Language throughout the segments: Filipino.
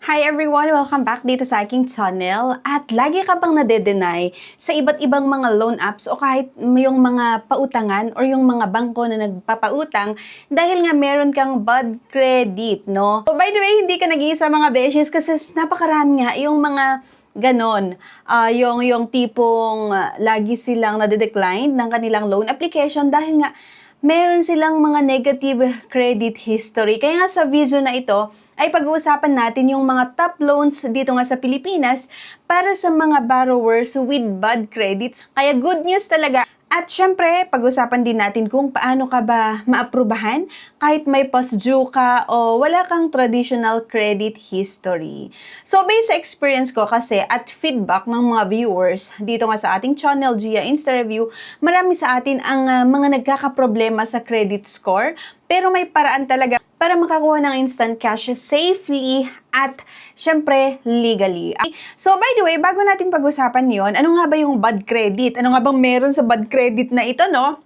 Hi everyone! Welcome back dito sa aking channel. At lagi ka bang nade-deny sa iba't ibang mga loan apps o kahit yung mga pautangan or yung mga bangko na nagpapautang dahil nga meron kang bad credit, no? So by the way, hindi ka nag-iisa mga beshes kasi napakarami nga yung mga ganon. Yung tipong lagi silang nade-decline ng kanilang loan application dahil nga meron silang mga negative credit history. Kaya nga sa video na ito, ay pag-uusapan natin yung mga top loans dito nga sa Pilipinas para sa mga borrowers with bad credits. Kaya good news talaga. At syempre, pag-usapan din natin kung paano ka ba maaprubahan kahit may past due ka o wala kang traditional credit history. So, based sa experience ko kasi at feedback ng mga viewers dito nga sa ating channel, Gia Insta Review, marami sa atin ang mga nagkakaproblema sa credit score pero may paraan talaga para makakuha ng instant cash safely at syempre legally. So by the way, bago natin pag-usapan yon, ano nga ba yung bad credit? Ano nga bang meron sa bad credit na ito, no?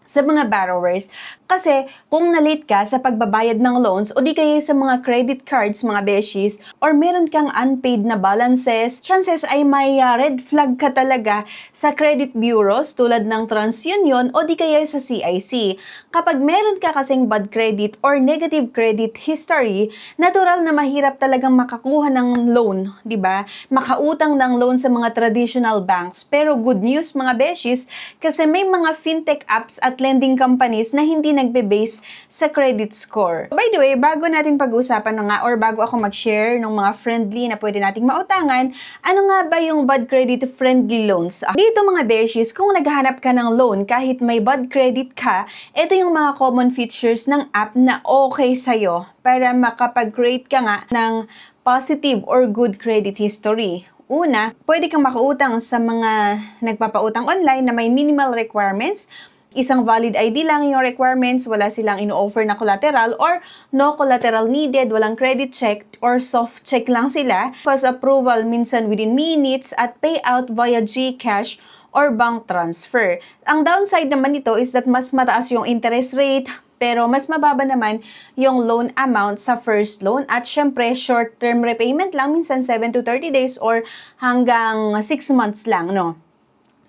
Sa mga borrowers. Kasi kung na-late ka sa pagbabayad ng loans o di kaya sa mga credit cards, mga beshies, or meron kang unpaid na balances, chances ay may red flag ka talaga sa credit bureaus tulad ng TransUnion o di kaya sa CIC. Kapag meron ka kasing bad credit or negative credit history, natural na mahirap talagang makakuha ng loan, di ba? Makautang ng loan sa mga traditional banks. Pero good news mga beshies, kasi may mga fintech apps at lending companies na hindi nagbe-base sa credit score. By the way, bago natin pag-usapan na nga or bago ako mag-share ng mga friendly na pwede nating mautangan, ano nga ba yung bad credit friendly loans? Dito mga beshies, kung naghahanap ka ng loan kahit may bad credit ka, ito yung mga common features ng app na okay sa'yo para makapag-create ka nga ng positive or good credit history. Una, pwede kang makautang sa mga nagpapautang online na may minimal requirements. Isang valid ID lang yung requirements, wala silang ino-offer na collateral or no collateral needed, walang credit check or soft check lang sila. Fast approval minsan within minutes at payout via GCash or bank transfer. Ang downside naman nito is that mas mataas yung interest rate, pero mas mababa naman yung loan amount sa first loan at syempre short-term repayment lang, minsan 7 to 30 days or hanggang 6 months lang, no?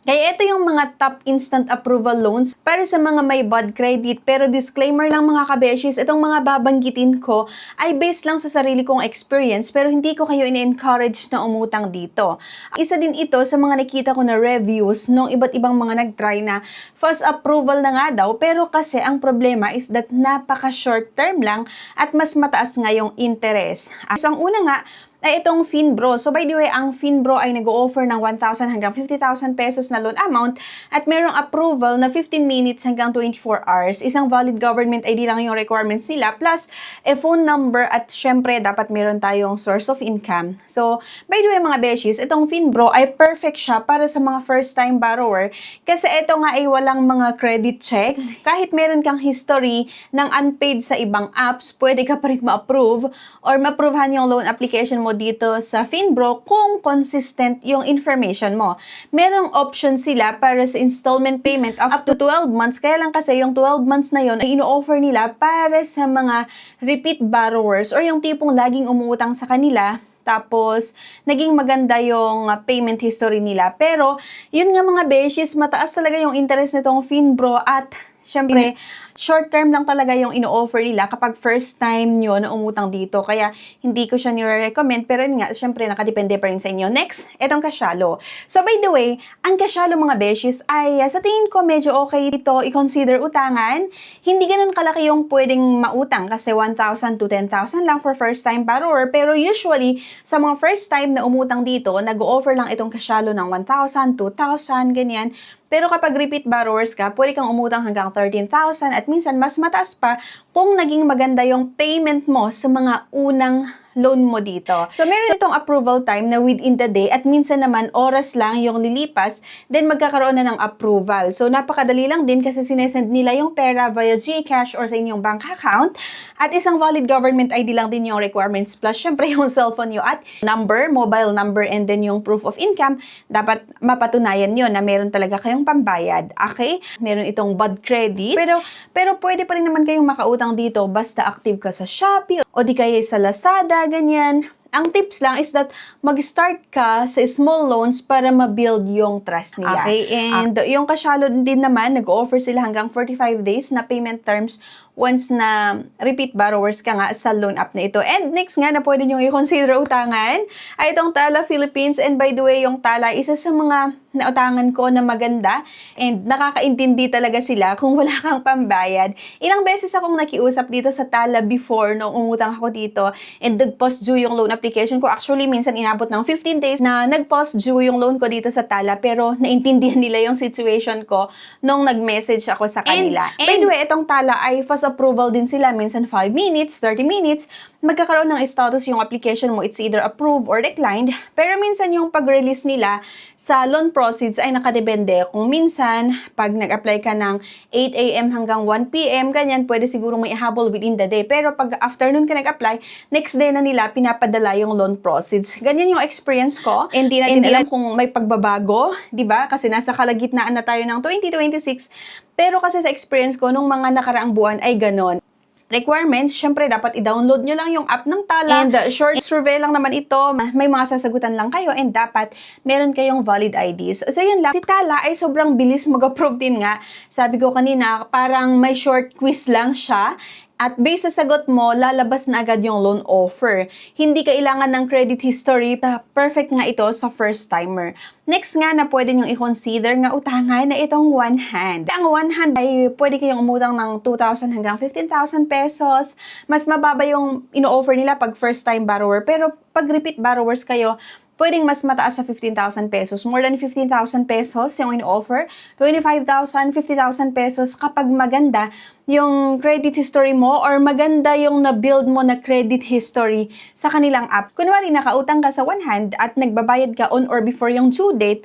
Kaya ito yung mga top instant approval loans para sa mga may bad credit. Pero disclaimer lang mga kabeshis, itong mga babanggitin ko ay based lang sa sarili kong experience pero hindi ko kayo in-encourage na umutang dito. Isa din ito sa mga nakita ko na reviews ng iba't ibang mga nag-try na fast approval na nga daw pero kasi ang problema is that napaka short term lang at mas mataas nga yung interest. So ang una nga, ay itong Finbro. So by the way, ang Finbro ay nag-o-offer ng 1,000 hanggang 50,000 pesos na loan amount at mayroong approval na 15 minutes hanggang 24 hours. Isang valid government ID lang yung requirements nila plus a phone number at syempre dapat meron tayong source of income. So by the way mga beshies, itong Finbro ay perfect siya para sa mga first time borrower kasi ito nga ay walang mga credit check. Kahit meron kang history ng unpaid sa ibang apps, pwede ka pa rin ma-approve or ma-approvehan yung loan application mo dito sa Finbro kung consistent yung information mo. Merong option sila para sa installment payment up to 12 months. Kaya lang kasi yung 12 months na yon ay ino-offer nila para sa mga repeat borrowers or yung tipong laging umuutang sa kanila tapos naging maganda yung payment history nila. Pero yun nga mga beshies, mataas talaga yung interest nitong Finbro at syempre, short term lang talaga yung ino-offer nila kapag first time nyo na umutang dito. Kaya, hindi ko siya nire-recommend. Pero yun nga, syempre, nakadepende pa rin sa inyo. Next, etong Cashalo. So, by the way, ang Cashalo mga beshies ay sa tingin ko medyo okay dito i-consider utangan. Hindi ganun kalaki yung pwedeng mautang kasi 1,000 to 10,000 lang for first time borrower. Pero usually, sa mga first time na umutang dito, nag-o-offer lang itong Cashalo ng 1,000, 2,000, ganyan. Pero kapag repeat borrowers ka, pwede kang umutang hanggang 13,000 at minsan mas mataas pa kung naging maganda yung payment mo sa mga unang loan mo dito. So, meron itong approval time na within the day at minsan naman oras lang yung lilipas, then magkakaroon na ng approval. So, napakadali lang din kasi sinesend nila yung pera via GCash or sa inyong bank account at isang valid government ID lang din yung requirements plus syempre yung cellphone nyo at number, mobile number and then yung proof of income, dapat mapatunayan nyo na meron talaga kayong pambayad. Okay? Meron itong bad credit. Pero pwede pa rin naman kayong makautang dito basta active ka sa Shopee o di kaya sa Lazada, ganyan. Ang tips lang is that mag-start ka sa small loans para ma-build yung trust nila. Okay, and yung ka-shallow din naman, nag-offer sila hanggang 45 days na payment terms once na repeat borrowers ka nga sa loan app na ito. And next nga na pwede nyo i-consider utangan ay itong Tala Philippines. And by the way, yung Tala, isa sa mga nautangan ko na maganda and nakakaintindi talaga sila kung wala kang pambayad. Ilang beses akong nakiusap dito sa Tala before nung umutang ako dito and nag-post due yung loan application ko. Actually, minsan inabot ng 15 days na nag-post due yung loan ko dito sa Tala pero naintindihan nila yung situation ko nung nag-message ako sa kanila. And by the way, itong Tala ay fast approval din sila. Minsan 5 minutes, 30 minutes, magkakaroon ng status yung application mo. It's either approved or declined. Pero minsan yung pag-release nila sa loan proceeds ay nakadepende. Kung minsan, pag nag-apply ka ng 8 a.m. hanggang 1 p.m., ganyan, pwede siguro may ihabol within the day. Pero pag afternoon ka nag-apply, next day na nila pinapadala yung loan proceeds. Ganyan yung experience ko. Hindi natin alam kung may pagbabago, di ba? Kasi nasa kalagitnaan na tayo ng 2026. Pero kasi sa experience ko, nung mga nakaraang buwan ay ganon. Requirements, syempre dapat i-download nyo lang yung app ng Tala. And short survey lang naman ito. May mga sasagutan lang kayo and dapat meron kayong valid IDs. So yun lang. Si Tala ay sobrang bilis mag-approve din nga. Sabi ko kanina, parang may short quiz lang siya. At based sa sagot mo, lalabas na agad yung loan offer. Hindi kailangan ng credit history. Perfect nga ito sa first timer. Next nga na pwede nyo i-consider nga utangan na itong one hand. Ang one hand ay pwede kayong umutang ng 2,000 hanggang 15,000 pesos. Mas mababa yung ino-offer nila pag first time borrower. Pero pag repeat borrowers kayo, pwedeng mas mataas sa 15,000 pesos. More than 15,000 pesos yung in-offer. 25,000, 50,000 pesos kapag maganda yung credit history mo or maganda yung na-build mo na credit history sa kanilang app. Kunwari, nakautang ka sa one hand at nagbabayad ka on or before yung due date,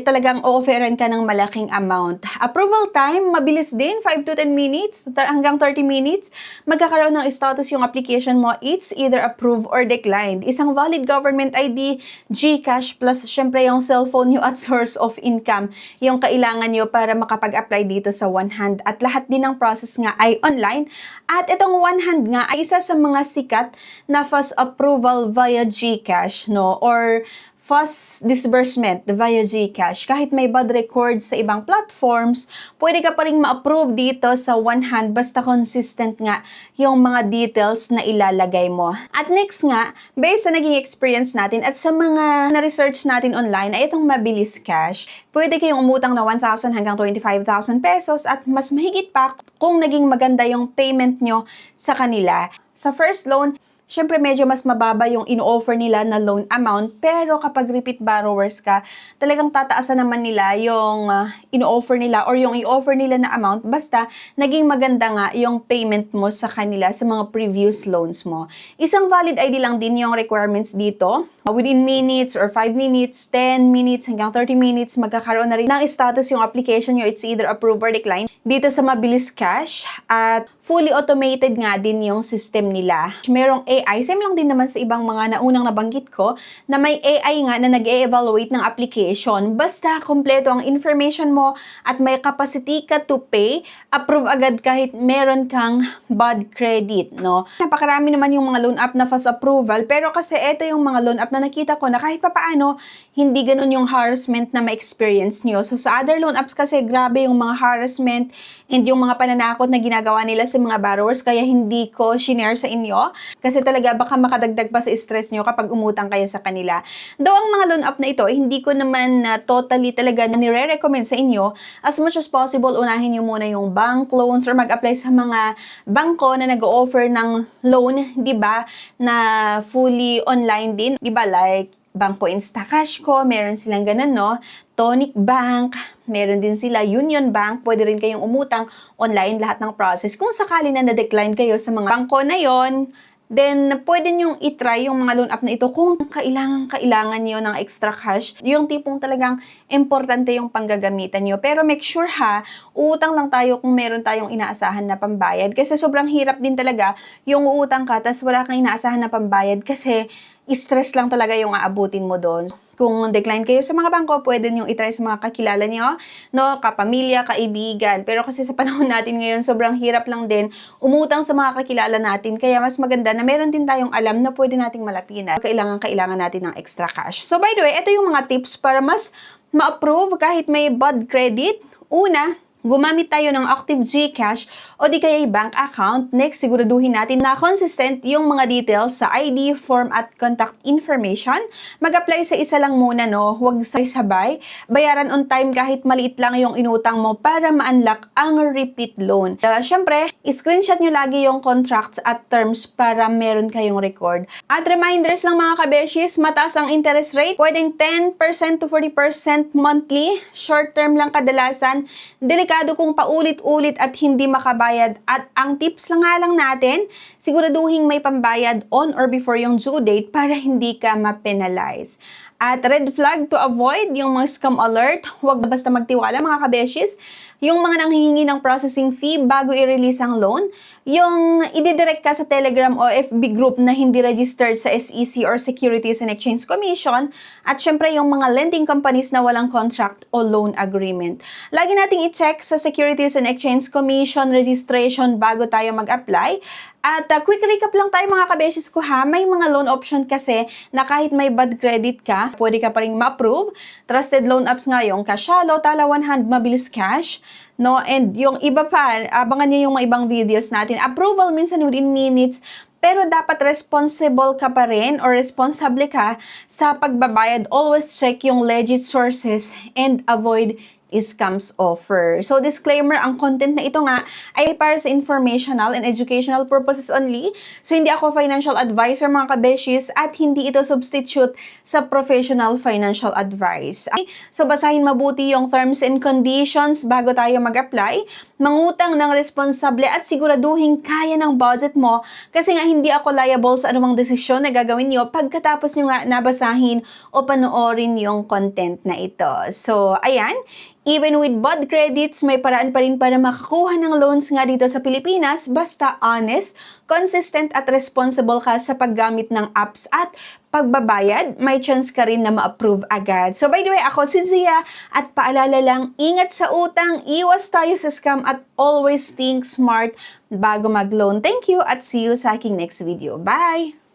talagang o-offeran ka ng malaking amount. Approval time, mabilis din, 5 to 10 minutes, hanggang 30 minutes. Magkakaroon ng status yung application mo, it's either approved or declined. Isang valid government ID, GCash, plus syempre yung cellphone nyo at source of income, yung kailangan nyo para makapag-apply dito sa one hand. At lahat din ng process nga ay online. At itong one hand nga ay isa sa mga sikat na fast approval via GCash, no? Or fast disbursement via GCash. Kahit may bad records sa ibang platforms, pwede ka pa rin ma-approve dito sa one hand basta consistent nga yung mga details na ilalagay mo. At next nga, based sa naging experience natin at sa mga na-research natin online ay itong Mabilis Cash. Pwede kayong umutang na 1,000 hanggang 25,000 pesos at mas mahigit pa kung naging maganda yung payment nyo sa kanila. Sa first loan, syempre medyo mas mababa yung in-offer nila na loan amount, pero kapag repeat borrowers ka, talagang tataasan naman nila yung in-offer nila or yung i-offer nila na amount basta naging maganda nga yung payment mo sa kanila sa mga previous loans mo. Isang valid ID lang din yung requirements dito. Within minutes or 5 minutes, 10 minutes hanggang 30 minutes, magkakaroon na rin ng status yung application nyo. It's either approved or declined dito sa Mabilis Cash at fully automated nga din yung system nila. Merong AI, same lang din naman sa ibang mga naunang nabanggit ko, na may AI nga na nag-e-evaluate ng application. Basta kompleto ang information mo at may capacity ka to pay, approve agad kahit meron kang bad credit, no? Napakarami naman yung mga loan app na fast approval, pero kasi ito yung mga loan app na nakita ko na kahit papaano, hindi ganun yung harassment na ma-experience nyo. So sa other loan apps kasi, grabe yung mga harassment and yung mga pananakot na ginagawa nila sa mga borrowers, kaya hindi ko shinare sa inyo kasi talaga baka makadagdag pa sa stress nyo kapag umutang kayo sa kanila. Though ang mga loan app na ito, hindi ko naman totally talaga nire-recommend sa inyo. As much as possible, unahin nyo muna yung bank loans or mag-apply sa mga bangko na nag-o-offer ng loan, di ba, na fully online din, di ba, like Bangko Instacash ko, meron silang ganun, no? Tonic Bank, meron din sila Union Bank, pwede rin kayong umutang online lahat ng process. Kung sakali na na-decline kayo sa mga bangko na yon, then pwede nyong itry yung mga loan app na ito kung kailangan nyo ng extra cash. Yung tipong talagang importante yung panggagamitan nyo. Pero make sure ha, uutang lang tayo kung meron tayong inaasahan na pambayad. Kasi sobrang hirap din talaga yung uutang ka, tas wala kang inaasahan na pambayad kasi stress lang talaga yung aabutin mo doon. Kung decline kayo sa mga bangko, pwede nyo itry sa mga kakilala nyo, no? Kapamilya, kaibigan. Pero kasi sa panahon natin ngayon, sobrang hirap lang din umutang sa mga kakilala natin. Kaya mas maganda na meron din tayong alam na pwede nating malapinan. Kailangan natin ng extra cash. So by the way, ito yung mga tips para mas ma-approve kahit may bad credit. Una, gumamit tayo ng Active GCash o di kaya bank account. Next, siguraduhin natin na consistent yung mga details sa ID, form at contact information. Mag-apply sa isa lang muna, no? Huwag sabay. Bayaran on time kahit maliit lang yung inutang mo para ma-unlock ang repeat loan. Syempre, screenshot nyo lagi yung contracts at terms para meron kayong record. At reminders lang mga kabeshis, mataas ang interest rate. Pwedeng 10% to 40% monthly. Short term lang kadalasan. Delikado kung paulit-ulit at hindi makabayad. At ang tips lang nga lang natin, siguraduhin may pambayad on or before yung due date para hindi ka ma-penalize. At red flag to avoid yung mga scam alert, huwag basta magtiwala mga kabeshis. Yung mga nanghihingi ng processing fee bago i-release ang loan, yung ididirect ka sa Telegram o FB group na hindi registered sa SEC or Securities and Exchange Commission, at syempre yung mga lending companies na walang contract o loan agreement. Lagi nating i-check sa Securities and Exchange Commission registration bago tayo mag-apply. At quick recap lang tayo mga kabeshis ko ha, may mga loan option kasi na kahit may bad credit ka, pwede ka pa rin ma-approve. Trusted loan apps nga yung Cashalo, Tala 100, Mabilis Cash, no? And yung iba pa, abangan niyo yung mga ibang videos natin. Approval minsan within minutes, pero dapat responsible ka pa rin or responsable ka sa pagbabayad. Always check yung legit sources and avoid scams offer. So disclaimer, ang content na ito nga ay para sa informational and educational purposes only. So hindi ako financial advisor mga kabeshis at hindi ito substitute sa professional financial advice. Okay? So basahin mabuti yung terms and conditions bago tayo mag-apply. Mangutang ng responsable at siguraduhin kaya ng budget mo kasi nga hindi ako liable sa anumang desisyon na gagawin nyo pagkatapos nyo nga nabasahin o panoorin yung content na ito. So ayan, even with bad credits, may paraan pa rin para makakuha ng loans nga dito sa Pilipinas basta honest, consistent at responsible ka sa paggamit ng apps at pagbabayad, may chance ka rin na ma-approve agad. So by the way, ako si Zia at paalala lang, ingat sa utang, iwas tayo sa scam at always think smart bago mag-loan. Thank you at see you sa aking next video. Bye!